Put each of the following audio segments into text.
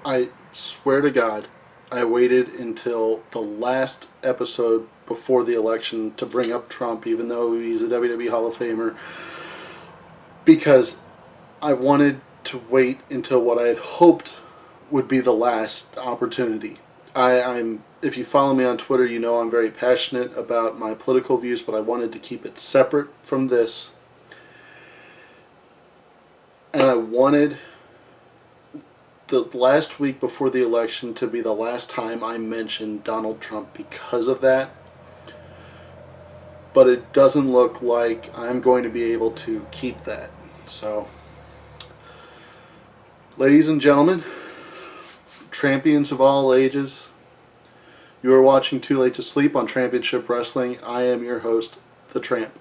I swear to God, I waited until the last episode before the election to bring up Trump, even though he's a WWE Hall of Famer, because I wanted to wait until what I had hoped would be the last opportunity. I'm if you follow me on Twitter, you know I'm very passionate about my political views, but I wanted to keep it separate from this. And I wanted the last week before the election to be the last time I mentioned Donald Trump because of that. But it doesn't look like I'm going to be able to keep that. So, ladies and gentlemen, champions of all ages, you are watching Too Late to Sleep on Trampionship Wrestling. I am your host, The Tramp.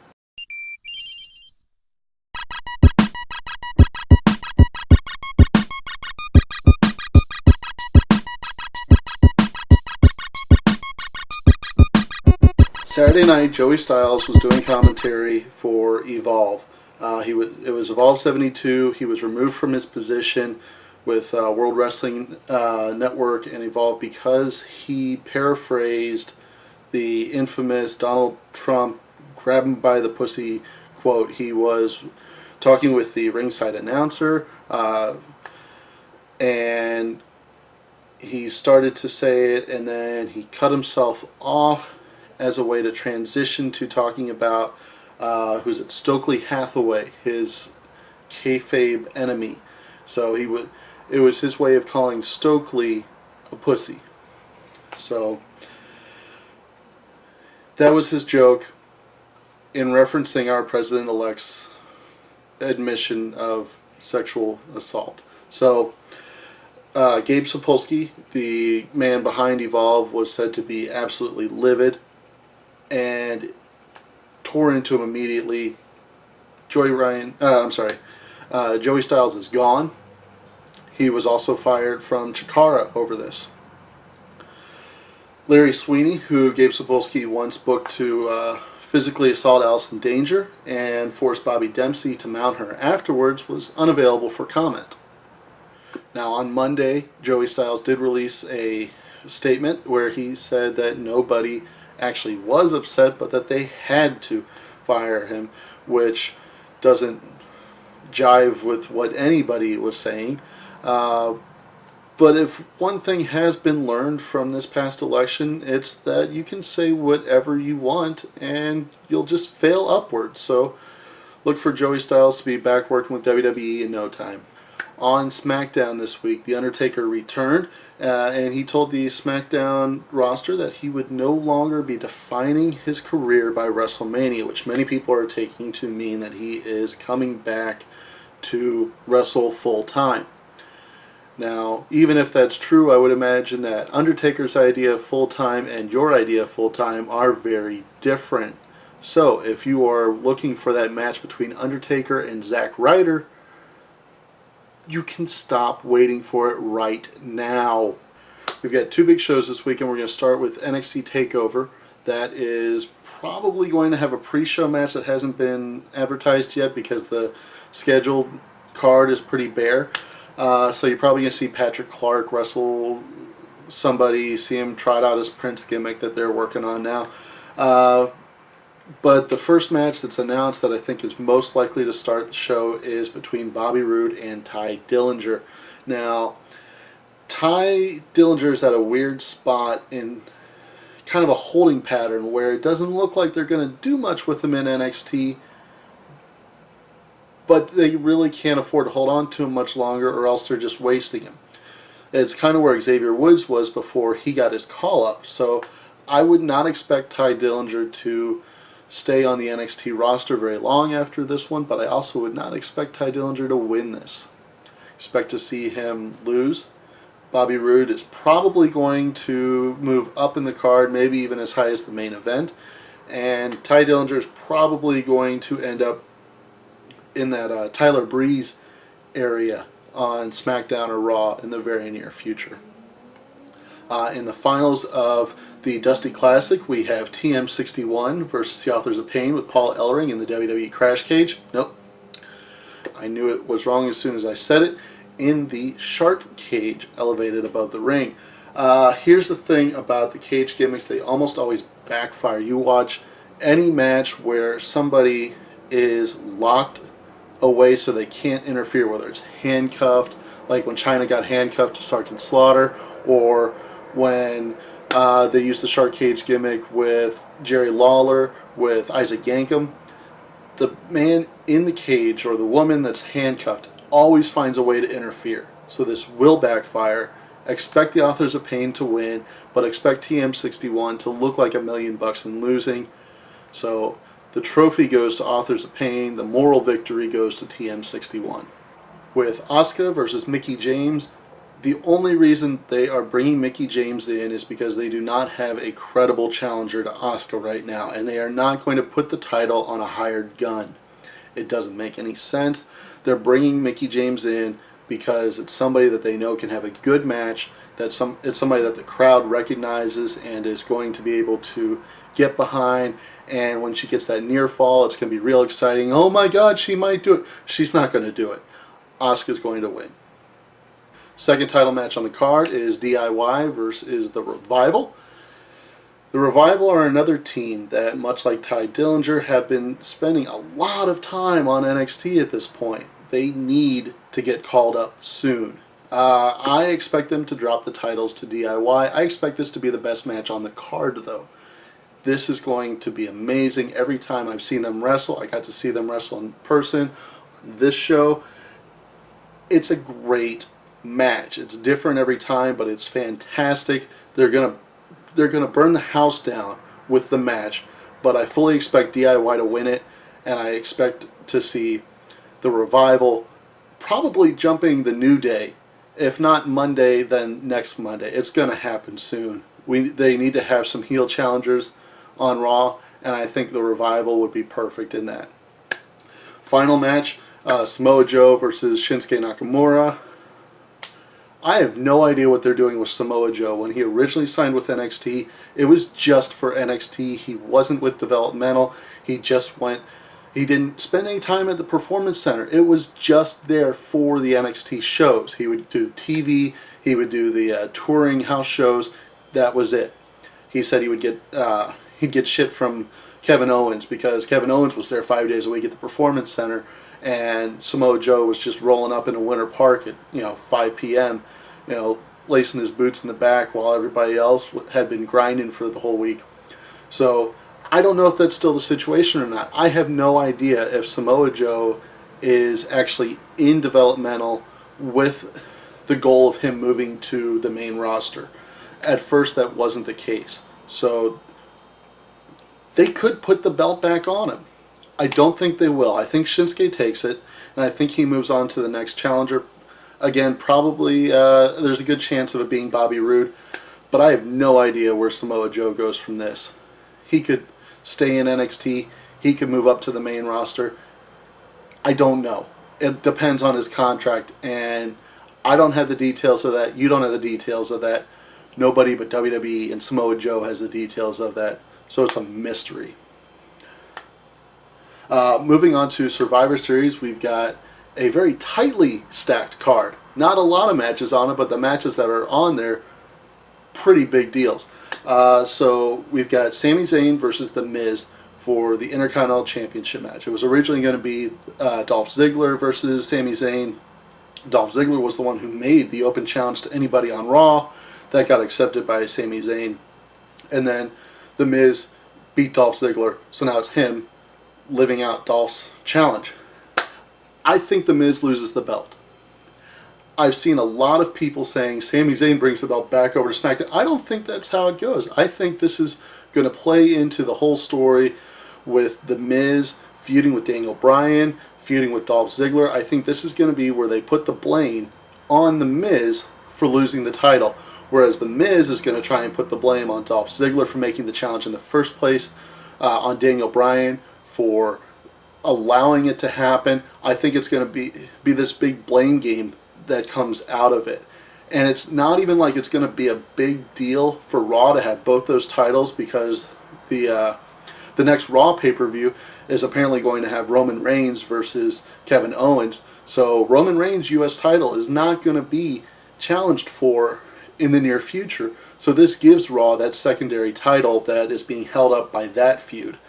Saturday night, Joey Styles was doing commentary for Evolve. It was Evolve 72. He was removed from his position with World Wrestling Network and Evolve because he paraphrased the infamous Donald Trump grab him by the pussy quote. He was talking with the ringside announcer and he started to say it, and then he cut himself off as a way to transition to talking about who's it, Stokely Hathaway, his kayfabe enemy. So it was his way of calling Stokely a pussy. So that was his joke in referencing our president-elect's admission of sexual assault. So Gabe Sapolsky, the man behind Evolve, was said to be absolutely livid and tore into him immediately. Joey Styles is gone. He was also fired from Chikara over this. Larry Sweeney, who Gabe Sapolsky once booked to physically assault Allison Danger and force Bobby Dempsey to mount her afterwards, was unavailable for comment. Now on Monday, Joey Styles did release a statement where he said that nobody actually was upset, but that they had to fire him, which doesn't jive with what anybody was saying. But if one thing has been learned from this past election, it's that you can say whatever you want and you'll just fail upwards. So look for Joey Styles to be back working with WWE in no time. On Smackdown this week, The Undertaker returned, and he told the Smackdown roster that he would no longer be defining his career by WrestleMania, which many people are taking to mean that he is coming back to wrestle full-time. Now, even if that's true, I would imagine that Undertaker's idea of full-time and your idea of full-time are very different. So, if you are looking for that match between Undertaker and Zack Ryder, you can stop waiting for it right now. We've got two big shows this weekend. We're going to start with NXT TakeOver. That is probably going to have a pre-show match that hasn't been advertised yet because the scheduled card is pretty bare. So you're probably going to see Patrick Clark wrestle somebody, see him trot out his Prince gimmick that they're working on now. But the first match that's announced that I think is most likely to start the show is between Bobby Roode and Ty Dillinger. Now, Ty Dillinger is at a weird spot in kind of a holding pattern where it doesn't look like they're going to do much with him in NXT, but they really can't afford to hold on to him much longer or else they're just wasting him. It's kind of where Xavier Woods was before he got his call-up. So I would not expect Ty Dillinger to stay on the NXT roster very long after this one, but I also would not expect Ty Dillinger to win this. Expect to see him lose. Bobby Roode is probably going to move up in the card, maybe even as high as the main event, and Ty Dillinger is probably going to end up in that Tyler Breeze area on SmackDown or Raw in the very near future. In the finals of the Dusty Classic, we have TM61 versus the Authors of Pain with Paul Ellering in the WWE Crash Cage. Nope. I knew it was wrong as soon as I said it. in the shark cage elevated above the ring. Here's the thing about the cage gimmicks, they almost always backfire. You watch any match where somebody is locked away so they can't interfere, whether it's handcuffed, like when China got handcuffed to Sergeant Slaughter, or when they used the shark cage gimmick with Jerry Lawler, with Isaac Yankem. The man in the cage or the woman that's handcuffed always finds a way to interfere. So this will backfire. Expect the Authors of Pain to win, but expect TM61 to look like $1 million and losing. So the trophy goes to Authors of Pain, the moral victory goes to TM61. With Asuka versus Mickie James, the only reason they are bringing Mickie James in is because they do not have a credible challenger to Asuka right now, and they are not going to put the title on a hired gun. It doesn't make any sense. They're bringing Mickie James in because it's somebody that they know can have a good match, it's somebody that the crowd recognizes and is going to be able to get behind, and when she gets that near fall, it's going to be real exciting. Oh my God, she might do it. She's not going to do it. Asuka's going to win. Second title match on the card is DIY versus The Revival. The Revival are another team that, much like Ty Dillinger, have been spending a lot of time on NXT at this point. They need to get called up soon. I expect them to drop the titles to DIY. I expect this to be the best match on the card, though. This is going to be amazing. Every time I've seen them wrestle, I got to see them wrestle in person on this show. It's a great match. It's different every time, but it's fantastic. They're gonna burn the house down with the match, but I fully expect DIY to win it, and I expect to see the Revival probably jumping the New Day. If not Monday, then next Monday. It's going to happen soon. They need to have some heel challengers on Raw, and I think the Revival would be perfect in that. Final match, Samoa Joe versus Shinsuke Nakamura. I have no idea what they're doing with Samoa Joe. When he originally signed with NXT, it was just for NXT. He wasn't with developmental. He didn't spend any time at the Performance Center. It was just there for the NXT shows. He would do TV, he would do the touring house shows. That was it. He said he'd get shit from Kevin Owens because Kevin Owens was there 5 days a week at the Performance Center, and Samoa Joe was just rolling up in a Winter Park at 5 p.m. Lacing his boots in the back while everybody else had been grinding for the whole week. So I don't know if that's still the situation or not. I have no idea if Samoa Joe is actually in developmental with the goal of him moving to the main roster. At first, that wasn't the case. So they could put the belt back on him. I don't think they will. I think Shinsuke takes it, and I think he moves on to the next challenger. Again, probably there's a good chance of it being Bobby Roode, but I have no idea where Samoa Joe goes from this. He could stay in NXT. He could move up to the main roster. I don't know. It depends on his contract, and I don't have the details of that. You don't have the details of that. Nobody but WWE and Samoa Joe has the details of that, so it's a mystery. Moving on to Survivor Series, we've got a very tightly stacked card. Not a lot of matches on it, but the matches that are on there, pretty big deals. So we've got Sami Zayn versus The Miz for the Intercontinental Championship match. It was originally going to be Dolph Ziggler versus Sami Zayn. Dolph Ziggler was the one who made the open challenge to anybody on Raw. That got accepted by Sami Zayn. And then The Miz beat Dolph Ziggler, so now it's him living out Dolph's challenge. I think The Miz loses the belt. I've seen a lot of people saying Sami Zayn brings the belt back over to SmackDown. I don't think that's how it goes. I think this is going to play into the whole story with The Miz feuding with Daniel Bryan, feuding with Dolph Ziggler. I think this is going to be where they put the blame on The Miz for losing the title, whereas The Miz is going to try and put the blame on Dolph Ziggler for making the challenge in the first place, on Daniel Bryan for allowing it to happen. I think it's going to be this big blame game that comes out of it. And it's not even like it's going to be a big deal for Raw to have both those titles, because the next Raw pay-per-view is apparently going to have Roman Reigns versus Kevin Owens. So Roman Reigns' U.S. title is not going to be challenged for in the near future. So this gives Raw that secondary title that is being held up by that feud.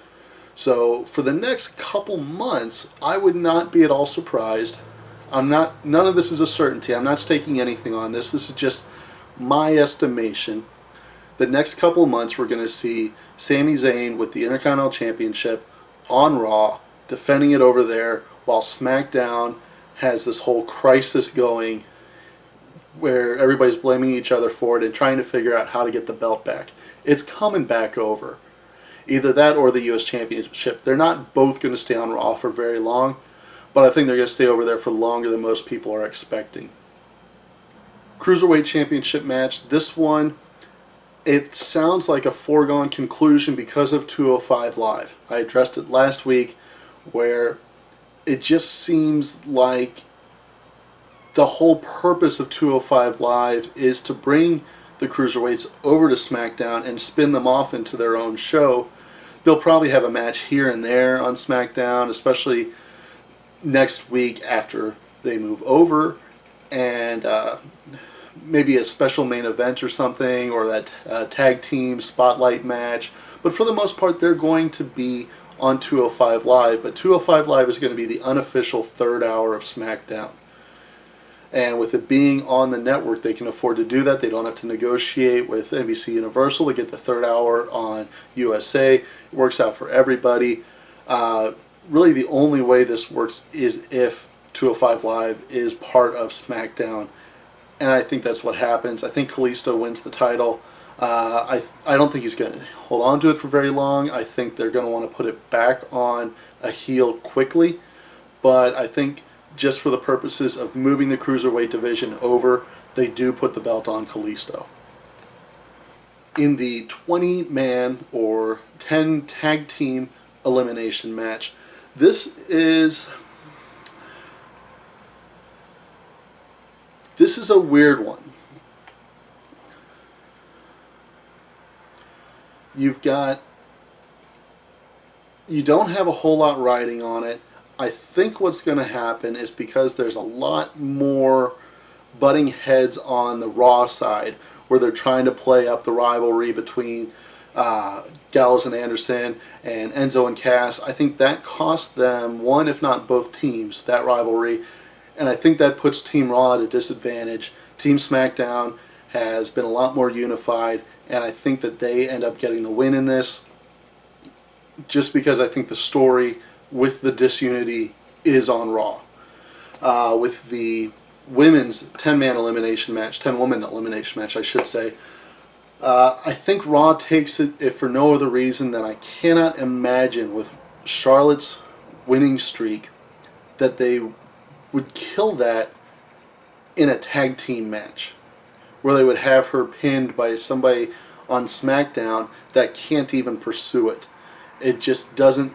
So for the next couple months, I would not be at all surprised. None of this is a certainty. I'm not staking anything on this. This is just my estimation. The next couple months, we're going to see Sami Zayn with the Intercontinental Championship on Raw, defending it over there, while SmackDown has this whole crisis going where everybody's blaming each other for it and trying to figure out how to get the belt back. It's coming back over. Either that or the U.S. Championship. They're not both going to stay on Raw for very long, but I think they're going to stay over there for longer than most people are expecting. Cruiserweight Championship match. This one, it sounds like a foregone conclusion because of 205 Live. I addressed it last week where it just seems like the whole purpose of 205 Live is to bring the Cruiserweights over to SmackDown and spin them off into their own show. They'll probably have a match here and there on SmackDown, especially next week after they move over, and maybe a special main event or something, or that tag team spotlight match. But for the most part, they're going to be on 205 Live, but 205 Live is going to be the unofficial third hour of SmackDown. And with it being on the network, they can afford to do that. They don't have to negotiate with NBC Universal to get the third hour on USA. It works out for everybody. Really, the only way this works is if 205 Live is part of SmackDown. And I think that's what happens. I think Kalisto wins the title. I don't think he's going to hold on to it for very long. I think they're going to want to put it back on a heel quickly. But I think just for the purposes of moving the Cruiserweight division over, they do put the belt on Kalisto. In the 20-man or 10 tag team elimination match, this is a weird one. You don't have a whole lot riding on it. I think what's going to happen is because there's a lot more butting heads on the Raw side where they're trying to play up the rivalry between Gallows and Anderson and Enzo and Cass. I think that cost them one, if not both teams, that rivalry. And I think that puts Team Raw at a disadvantage. Team SmackDown has been a lot more unified, and I think that they end up getting the win in this just because I think the story with the disunity is on Raw. With the women's 10-man elimination match, 10-woman elimination match, I should say, I think Raw takes it if for no other reason than I cannot imagine with Charlotte's winning streak that they would kill that in a tag team match where they would have her pinned by somebody on SmackDown that can't even pursue it. It just doesn't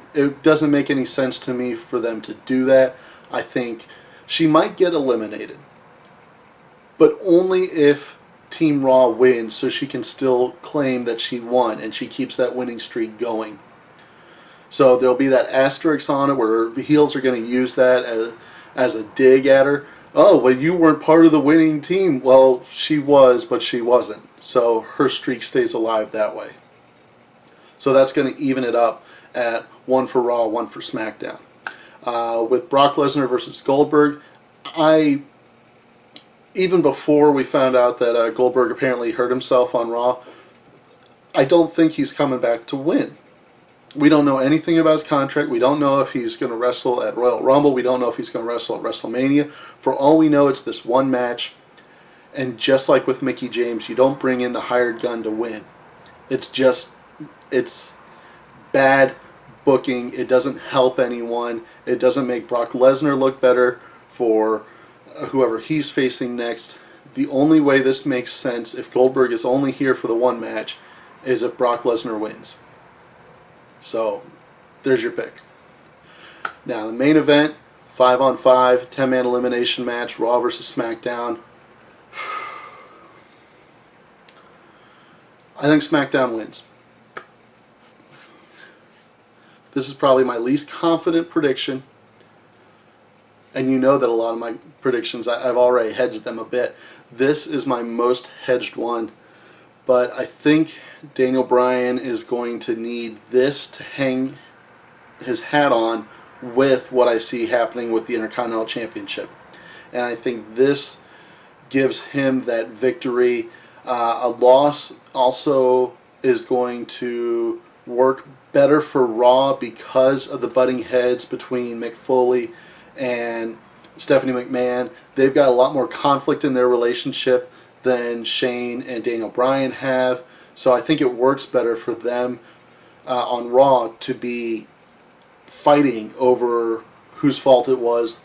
make any sense to me for them to do that. I think she might get eliminated, but only if Team Raw wins, so she can still claim that she won and she keeps that winning streak going. So there'll be that asterisk on it where the heels are going to use that as a dig at her. Oh, well, you weren't part of the winning team. Well, she was, but she wasn't. So her streak stays alive that way. So that's going to even it up at one for Raw, one for SmackDown. With Brock Lesnar versus Goldberg, even before we found out that Goldberg apparently hurt himself on Raw, I don't think he's coming back to win. We don't know anything about his contract. We don't know if he's going to wrestle at Royal Rumble. We don't know if he's going to wrestle at WrestleMania. For all we know, it's this one match. And just like with Mickie James, you don't bring in the hired gun to win. It's bad booking. It doesn't help anyone. It doesn't make Brock Lesnar look better for whoever he's facing next. The only way this makes sense, if Goldberg is only here for the one match, is if Brock Lesnar wins. So, there's your pick. Now, the main event, 5-on-5, 10-man elimination match, Raw versus SmackDown. I think SmackDown wins. This is probably my least confident prediction. and you know that a lot of my predictions, I've already hedged them a bit. This is my most hedged one. But I think Daniel Bryan is going to need this to hang his hat on with what I see happening with the Intercontinental Championship. And I think this gives him that victory. A loss also is going to work better for Raw because of the butting heads between Mick Foley and Stephanie McMahon. They've got a lot more conflict in their relationship than Shane and Daniel Bryan have. So I think it works better for them on Raw to be fighting over whose fault it was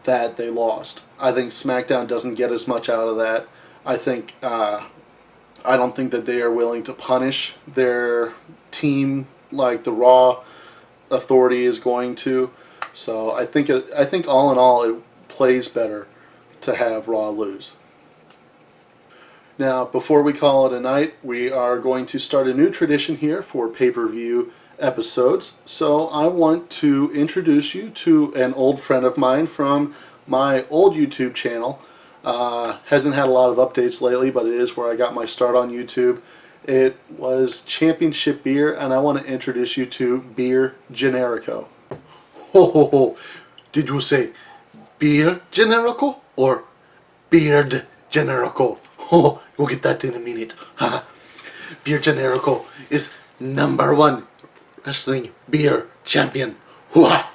that they lost. I think SmackDown doesn't get as much out of that. I don't think that they are willing to punish their team like the Raw Authority is going to. So I think all in all it plays better to have Raw lose. Now, before we call it a night, we are going to start a new tradition here for pay-per-view episodes. So I want to introduce you to an old friend of mine from my old YouTube channel. Hasn't had a lot of updates lately, but it is where I got my start on YouTube. It was Championship Beer, and I want to introduce you to Beer Generico. Ho ho ho! Did you say Beer Generico or Beard Generico? Oh, we'll get that in a minute. Beer Generico is #1 wrestling beer champion. Hoo-ha!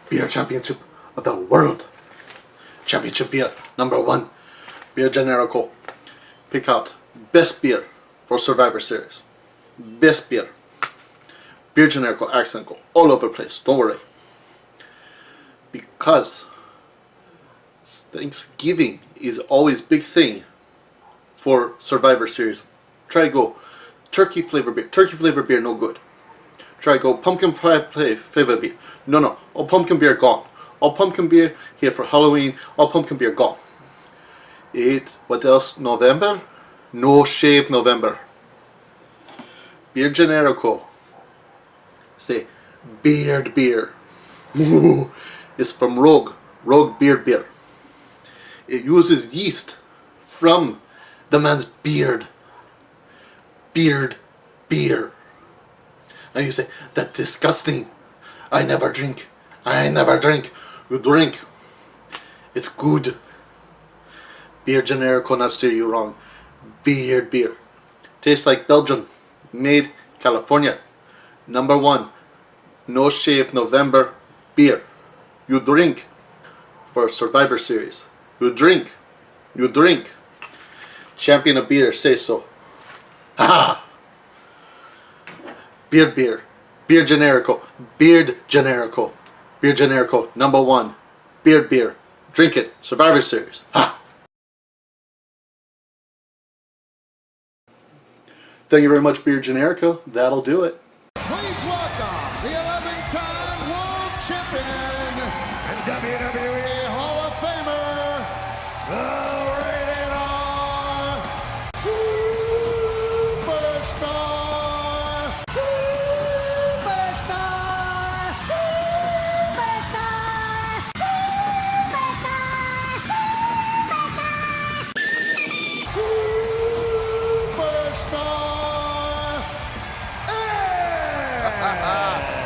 Beer championship of the world. Championship beer #1. Beer Generico. Pick out best beer for Survivor Series. Best beer. Beer Generico accent go all over the place. Don't worry. Because Thanksgiving is always big thing for Survivor Series. Try go turkey flavor beer. Turkey flavor beer no good. Try go pumpkin pie flavor beer. No. All pumpkin beer gone. All pumpkin beer here for Halloween. All pumpkin beer gone. What else? November? No shave November. Beer Generico. Say beard beer. It's from Rogue. Rogue beard beer. It uses yeast from the man's beard. Beard beer. And you say, that's disgusting. I never drink. I never drink. You drink. It's good. Beer Generico, not steer you wrong. Beard beer. Tastes like Belgium. Made California. #1. No shave November beer. You drink. For Survivor Series. You drink. You drink. Champion of beer, say so. Ha! Beard beer. Beer Generico. Beard Generico. Beer Generico, #1. Beard beer. Drink it. Survivor Series. Ha! Thank you very much, Beer Generico. That'll do it. Please welcome the 11-time World Champion and WWE Hall of Famer, the Rated R Superstar. Superstar.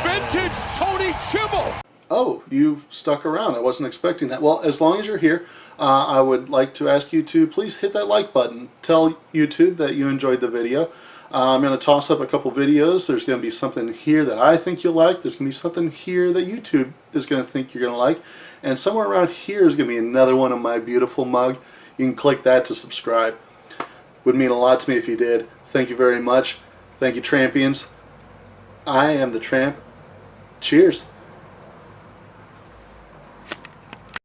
Vintage Tony Chibble. Oh, you stuck around. I wasn't expecting that. Well, as long as you're here, I would like to ask you to please hit that like button. Tell YouTube that you enjoyed the video. I'm going to toss up a couple videos. There's going to be something here that I think you'll like. There's going to be something here that YouTube is going to think you're going to like. And somewhere around here is going to be another one of my beautiful mug. You can click that to subscribe. Would mean a lot to me if you did. Thank you very much. Thank you, Trampions. I am the Tramp. Cheers.